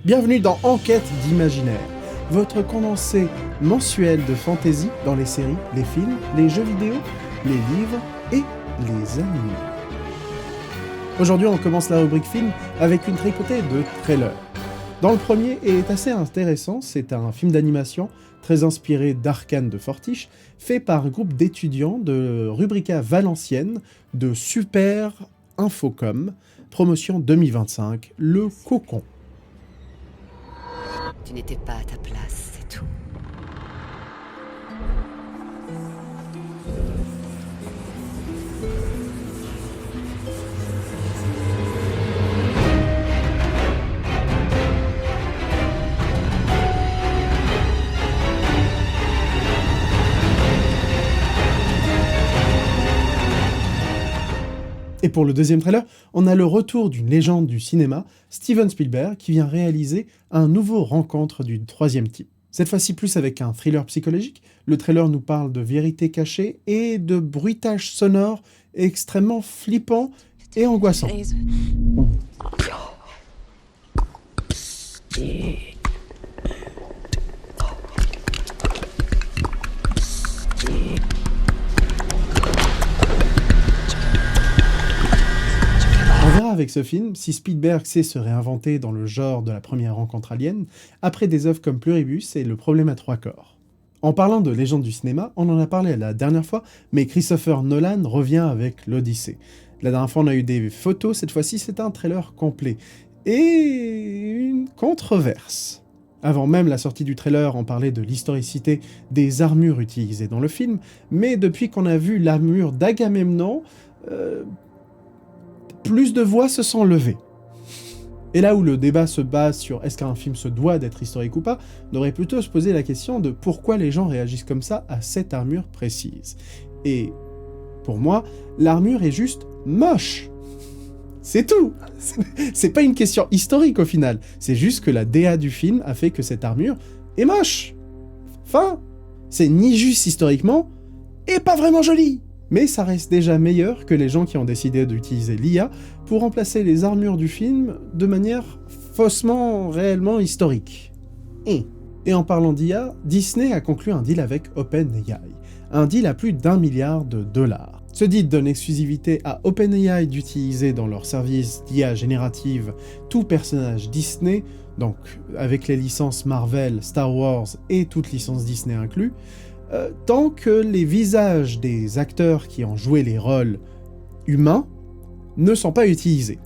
Bienvenue dans Enquête d'imaginaire, votre condensé mensuel de fantasy dans les séries, les films, les jeux vidéo, les livres et les animés. Aujourd'hui, on commence la rubrique film avec une tripotée de trailers. Dans le premier est assez intéressant, c'est un film d'animation très inspiré d'Arcane de Fortiche, fait par un groupe d'étudiants de Rubrica Valenciennes de Super Infocom, promotion 2025, Le Cocon. Tu n'étais pas à ta place, c'est tout. Et pour le deuxième trailer, on a le retour d'une légende du cinéma, Steven Spielberg, qui vient réaliser un nouveau rencontre du troisième type. Cette fois-ci plus avec un thriller psychologique, le trailer nous parle de vérité cachée et de bruitage sonore extrêmement flippant et angoissant. On verra avec ce film si Spielberg sait se réinventer dans le genre de la première rencontre alien, après des œuvres comme Pluribus et Le problème à trois corps. En parlant de légende du cinéma, on en a parlé la dernière fois, mais Christopher Nolan revient avec l'Odyssée. La dernière fois on a eu des photos, cette fois-ci c'est un trailer complet. Et une controverse. Avant même la sortie du trailer, on parlait de l'historicité des armures utilisées dans le film, mais depuis qu'on a vu l'armure d'Agamemnon, plus de voix se sont levées. Et là où le débat se base sur est-ce qu'un film se doit d'être historique ou pas, on devrait plutôt se poser la question de pourquoi les gens réagissent comme ça à cette armure précise. Et pour moi, l'armure est juste moche. C'est tout. C'est pas une question historique au final. C'est juste que la DA du film a fait que cette armure est moche. Enfin, c'est ni juste historiquement, et pas vraiment joli. Mais ça reste déjà meilleur que les gens qui ont décidé d'utiliser l'IA pour remplacer les armures du film de manière faussement, réellement historique. Et en parlant d'IA, Disney a conclu un deal avec OpenAI, un deal à plus d'1 milliard de dollars. Ce deal donne exclusivité à OpenAI d'utiliser dans leur service d'IA générative tout personnage Disney, donc avec les licences Marvel, Star Wars et toutes licences Disney inclus, tant que les visages des acteurs qui ont joué les rôles humains ne sont pas utilisés.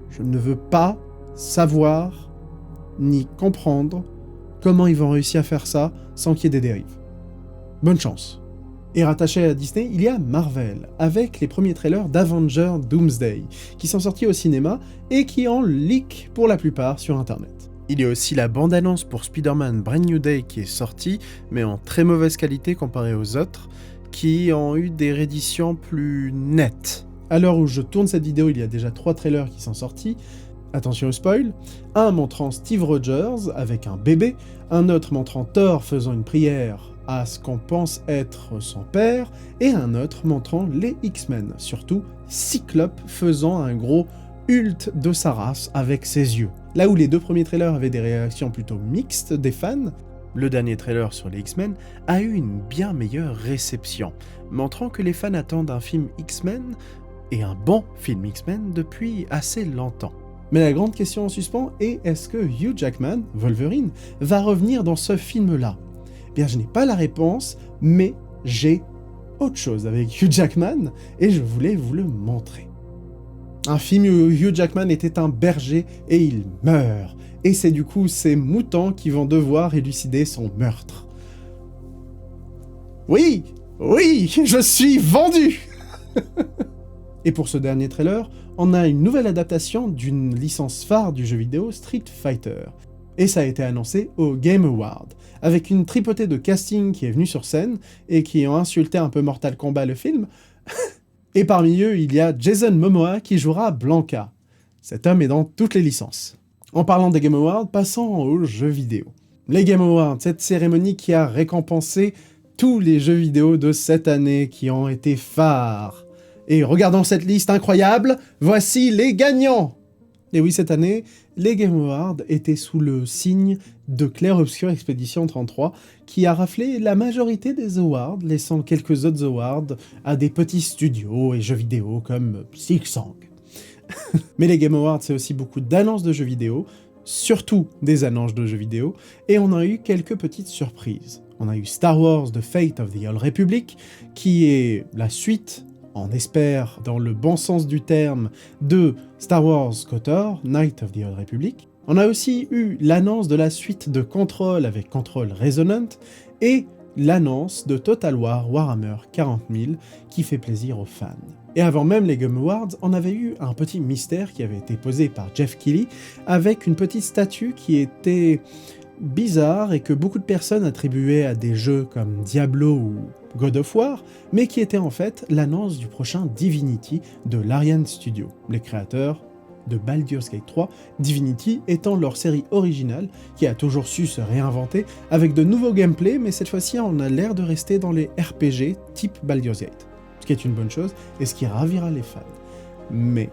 Je ne veux pas savoir ni comprendre comment ils vont réussir à faire ça sans qu'il y ait des dérives. Bonne chance. Et rattaché à Disney, il y a Marvel, avec les premiers trailers d'Avengers Doomsday, qui sont sortis au cinéma et qui en leak pour la plupart sur internet. Il y a aussi la bande-annonce pour Spider-Man Brand New Day qui est sortie, mais en très mauvaise qualité comparée aux autres, qui ont eu des rééditions plus nettes. À l'heure où je tourne cette vidéo, il y a déjà 3 trailers qui sont sortis. Attention au spoil. Un montrant Steve Rogers avec un bébé, un autre montrant Thor faisant une prière à ce qu'on pense être son père, et un autre montrant les X-Men, surtout Cyclope faisant un gros ult de sa race avec ses yeux. Là où les 2 premiers trailers avaient des réactions plutôt mixtes des fans, le dernier trailer sur les X-Men a eu une bien meilleure réception, montrant que les fans attendent un film X-Men, et un bon film X-Men depuis assez longtemps. Mais la grande question en suspens est, est-ce que Hugh Jackman, Wolverine, va revenir dans ce film-là ? Bien, je n'ai pas la réponse, mais j'ai autre chose avec Hugh Jackman, et je voulais vous le montrer. Un film où Hugh Jackman était un berger et il meurt. Et c'est du coup ces moutons qui vont devoir élucider son meurtre. Oui, je suis vendu. Et pour ce dernier trailer, on a une nouvelle adaptation d'une licence phare du jeu vidéo Street Fighter. Et ça a été annoncé au Game Award, avec une tripotée de casting qui est venue sur scène et qui ont insulté un peu Mortal Kombat le film. Et parmi eux, il y a Jason Momoa qui jouera Blanka. Cet homme est dans toutes les licences. En parlant des Game Awards, passons aux jeux vidéo. Les Game Awards, cette cérémonie qui a récompensé tous les jeux vidéo de cette année qui ont été phares. Et regardons cette liste incroyable, voici les gagnants. Et oui, cette année, les Game Awards étaient sous le signe de Clair Obscur Expedition 33, qui a raflé la majorité des awards, laissant quelques autres awards à des petits studios et jeux vidéo comme Silksong. Mais les Game Awards, c'est aussi beaucoup d'annonces de jeux vidéo, surtout des annonces de jeux vidéo, et on a eu quelques petites surprises. On a eu Star Wars The Fate of the Old Republic, qui est la suite, on espère dans le bon sens du terme, de Star Wars KOTOR, Knight of the Old Republic. On a aussi eu l'annonce de la suite de Control avec Control Resonant, et l'annonce de Total War Warhammer 40 000, qui fait plaisir aux fans. Et avant même les Game Awards, on avait eu un petit mystère qui avait été posé par Jeff Keighley, avec une petite statue qui était bizarre et que beaucoup de personnes attribuaient à des jeux comme Diablo ou God of War, mais qui était en fait l'annonce du prochain Divinity de Larian Studios, les créateurs de Baldur's Gate 3, Divinity étant leur série originale qui a toujours su se réinventer avec de nouveaux gameplays, mais cette fois-ci on a l'air de rester dans les RPG type Baldur's Gate, ce qui est une bonne chose et ce qui ravira les fans. Mais,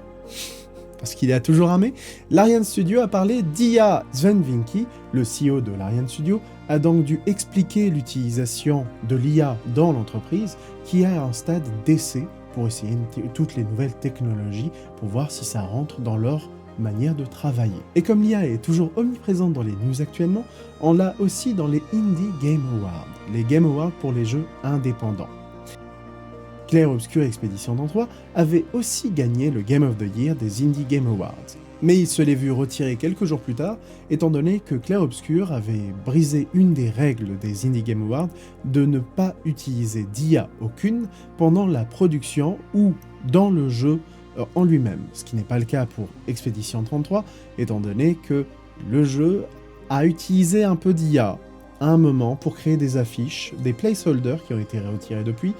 parce qu'il y a toujours un mais, Larian Studio a parlé d'Ia Svenvinky, le CEO de Larian Studio, a donc dû expliquer l'utilisation de l'IA dans l'entreprise qui est à un stade d'essai pour essayer toutes les nouvelles technologies pour voir si ça rentre dans leur manière de travailler. Et comme l'IA est toujours omniprésente dans les news actuellement, on l'a aussi dans les Indie Game Awards, les Game Awards pour les jeux indépendants. Clair Obscur Expedition 33 avait aussi gagné le Game of the Year des Indie Game Awards, mais il se l'est vu retirer quelques jours plus tard, étant donné que Clair Obscur avait brisé une des règles des Indie Game Awards de ne pas utiliser d'IA aucune pendant la production ou dans le jeu en lui-même, ce qui n'est pas le cas pour Expedition 33, étant donné que le jeu a utilisé un peu d'IA à un moment pour créer des affiches, des placeholders qui ont été retirés depuis,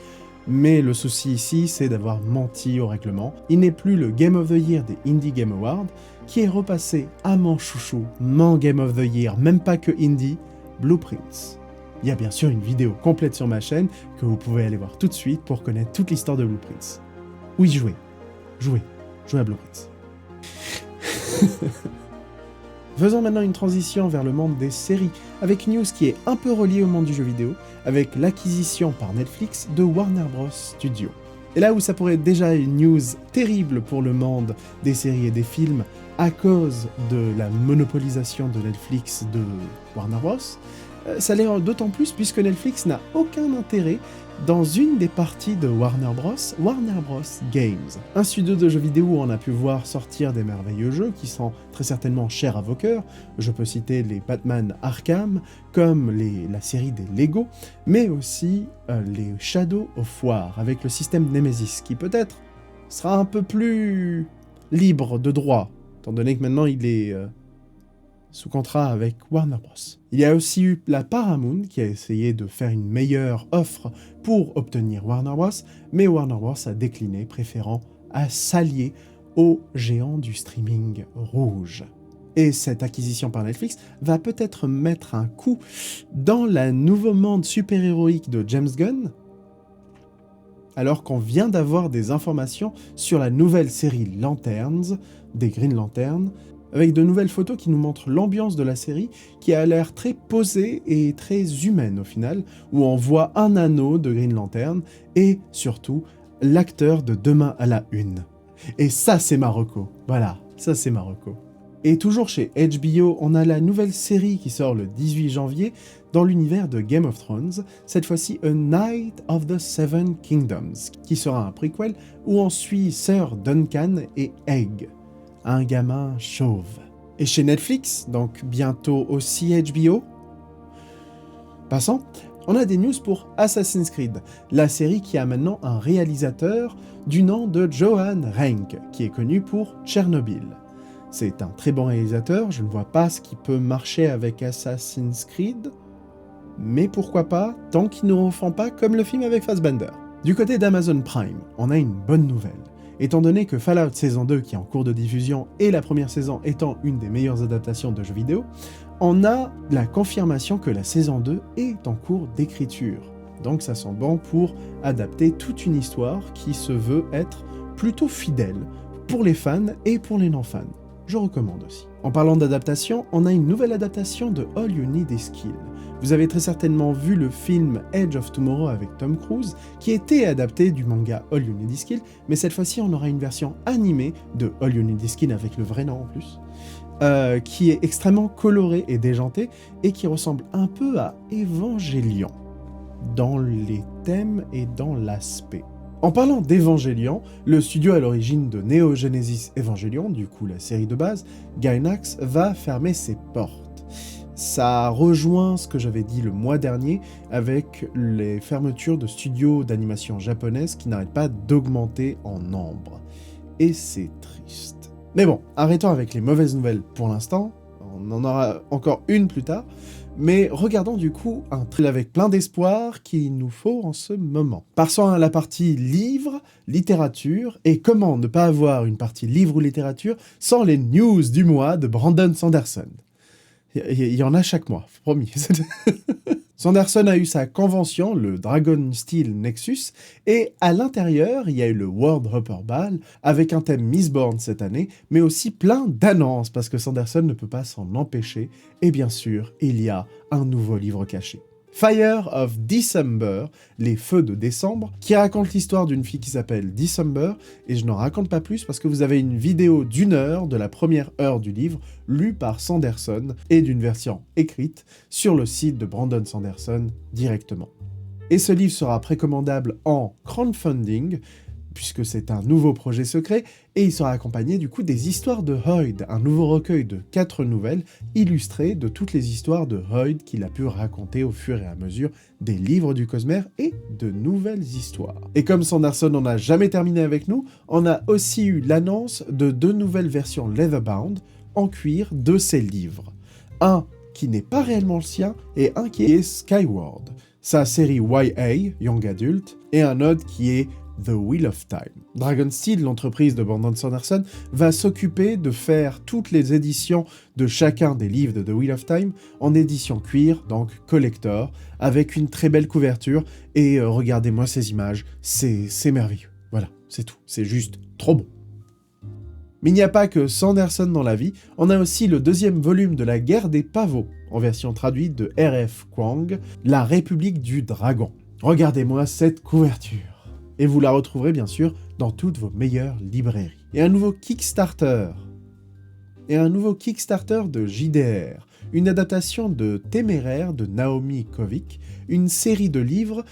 mais le souci ici, c'est d'avoir menti au règlement. Il n'est plus le Game of the Year des Indie Game Awards, qui est repassé à mon chouchou, mon Game of the Year, même pas que Indie, Blueprints. Il y a bien sûr une vidéo complète sur ma chaîne, que vous pouvez aller voir tout de suite pour connaître toute l'histoire de Blueprints. Oui, jouez à Blueprints. Faisons maintenant une transition vers le monde des séries, avec une news qui est un peu reliée au monde du jeu vidéo, avec l'acquisition par Netflix de Warner Bros. Studios. Et là où ça pourrait être déjà une news terrible pour le monde des séries et des films, à cause de la monopolisation de Netflix de Warner Bros., ça l'est d'autant plus puisque Netflix n'a aucun intérêt dans une des parties de Warner Bros Games, un studio de jeux vidéo où on a pu voir sortir des merveilleux jeux qui sont très certainement chers à vos cœurs. Je peux citer les Batman Arkham, comme la série des Lego, mais aussi les Shadow of War, avec le système Nemesis, qui peut-être sera un peu plus libre de droit, étant donné que maintenant il est sous contrat avec Warner Bros. Il y a aussi eu la Paramount qui a essayé de faire une meilleure offre pour obtenir Warner Bros, mais Warner Bros a décliné, préférant à s'allier aux géants du streaming rouge. Et cette acquisition par Netflix va peut-être mettre un coup dans le nouveau monde super-héroïque de James Gunn, alors qu'on vient d'avoir des informations sur la nouvelle série Lanterns, des Green Lanterns, avec de nouvelles photos qui nous montrent l'ambiance de la série, qui a l'air très posée et très humaine au final, où on voit un anneau de Green Lantern, et surtout, l'acteur de Demain à la Une. Et ça c'est Marocco, voilà, ça c'est Marocco. Et toujours chez HBO, on a la nouvelle série qui sort le 18 janvier, dans l'univers de Game of Thrones, cette fois-ci A Knight of the Seven Kingdoms, qui sera un prequel où on suit Sir Duncan et Egg, un gamin chauve. Et chez Netflix, donc bientôt aussi HBO, passons, on a des news pour Assassin's Creed, la série qui a maintenant un réalisateur du nom de Johan Renck, qui est connu pour Tchernobyl. C'est un très bon réalisateur, je ne vois pas ce qui peut marcher avec Assassin's Creed, mais pourquoi pas, tant qu'ils ne refont pas comme le film avec Fassbender. Du côté d'Amazon Prime, on a une bonne nouvelle. Étant donné que Fallout saison 2 qui est en cours de diffusion et la première saison étant une des meilleures adaptations de jeux vidéo, on a la confirmation que la saison 2 est en cours d'écriture. Donc ça sent bon pour adapter toute une histoire qui se veut être plutôt fidèle pour les fans et pour les non-fans. je recommande aussi. En parlant d'adaptation, on a une nouvelle adaptation de All You Need Is Kill. Vous avez très certainement vu le film Edge of Tomorrow avec Tom Cruise, qui était adapté du manga All You Need Is Kill, mais cette fois-ci on aura une version animée de All You Need Is Kill avec le vrai nom en plus, qui est extrêmement colorée et déjantée, et qui ressemble un peu à Evangelion, dans les thèmes et dans l'aspect. En parlant d'Evangelion, le studio à l'origine de Neo Genesis Evangelion, du coup la série de base, Gainax, va fermer ses portes. Ça rejoint ce que j'avais dit le mois dernier avec les fermetures de studios d'animation japonaises qui n'arrêtent pas d'augmenter en nombre. Et c'est triste. Mais bon, arrêtons avec les mauvaises nouvelles pour l'instant, on en aura encore une plus tard, mais regardons du coup un thriller avec plein d'espoir qu'il nous faut en ce moment. Passons à la partie livre, littérature, et comment ne pas avoir une partie livre ou littérature sans les news du mois de Brandon Sanderson. Il y en a chaque mois, promis. Sanderson a eu sa convention, le Dragon Steel Nexus, et à l'intérieur, il y a eu le World Hopper Ball, avec un thème Mistborn cette année, mais aussi plein d'annonces, parce que Sanderson ne peut pas s'en empêcher, et bien sûr, il y a un nouveau livre caché. Fire of December, les feux de décembre, qui raconte l'histoire d'une fille qui s'appelle December, et je n'en raconte pas plus parce que vous avez une vidéo d'1 heure de la première heure du livre, lue par Sanderson, et d'une version écrite sur le site de Brandon Sanderson directement. Et ce livre sera précommandable en crowdfunding, puisque c'est un nouveau projet secret, et il sera accompagné du coup des histoires de Hoid, un nouveau recueil de 4 nouvelles illustrées de toutes les histoires de Hoid qu'il a pu raconter au fur et à mesure des livres du Cosmere et de nouvelles histoires. Et comme Sanderson n'en a jamais terminé avec nous, on a aussi eu l'annonce de 2 nouvelles versions Leatherbound en cuir de ses livres. Un qui n'est pas réellement le sien, et un qui est Skyward, sa série YA, Young Adult, et un autre qui est The Wheel of Time. Dragon Steel, l'entreprise de Brandon Sanderson, va s'occuper de faire toutes les éditions de chacun des livres de The Wheel of Time en édition cuir, donc collector, avec une très belle couverture, et regardez-moi ces images, c'est merveilleux. Voilà, c'est tout, c'est juste trop bon. Mais il n'y a pas que Sanderson dans la vie, on a aussi le 2e volume de la guerre des pavots, en version traduite de R.F. Kuang, La République du Dragon. Regardez-moi cette couverture. Et vous la retrouverez bien sûr dans toutes vos meilleures librairies. Et un nouveau Kickstarter de JDR, une adaptation de Téméraire de Naomi Kovic, une série de livres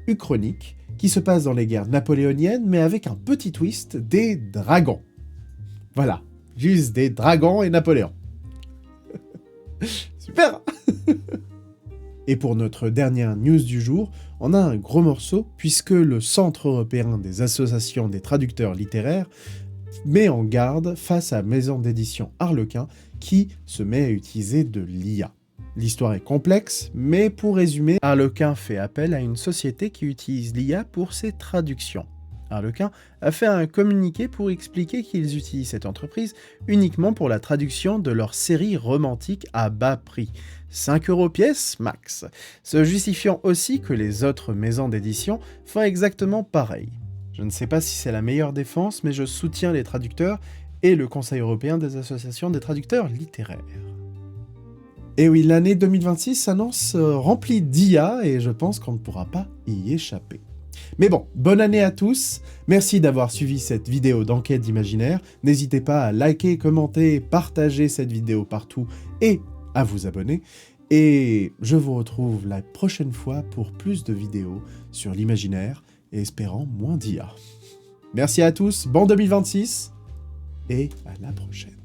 uchroniques qui se passe dans les guerres napoléoniennes, mais avec un petit twist, des dragons. Voilà, juste des dragons et Napoléon. Super. Et pour notre dernière news du jour, on a un gros morceau puisque le Centre européen des associations des traducteurs littéraires met en garde face à la maison d'édition Harlequin qui se met à utiliser de l'IA. L'histoire est complexe, mais pour résumer, Harlequin fait appel à une société qui utilise l'IA pour ses traductions. Harlequin a fait un communiqué pour expliquer qu'ils utilisent cette entreprise uniquement pour la traduction de leurs séries romantiques à bas prix, 5 € pièce max, se justifiant aussi que les autres maisons d'édition font exactement pareil. Je ne sais pas si c'est la meilleure défense, mais je soutiens les traducteurs et le Conseil européen des associations des traducteurs littéraires. Et oui, l'année 2026 s'annonce remplie d'IA et je pense qu'on ne pourra pas y échapper. Mais bon, bonne année à tous, merci d'avoir suivi cette vidéo d'enquête d'imaginaire, n'hésitez pas à liker, commenter, partager cette vidéo partout et à vous abonner, et je vous retrouve la prochaine fois pour plus de vidéos sur l'imaginaire et espérant moins d'IA. Merci à tous, bon 2026 et à la prochaine.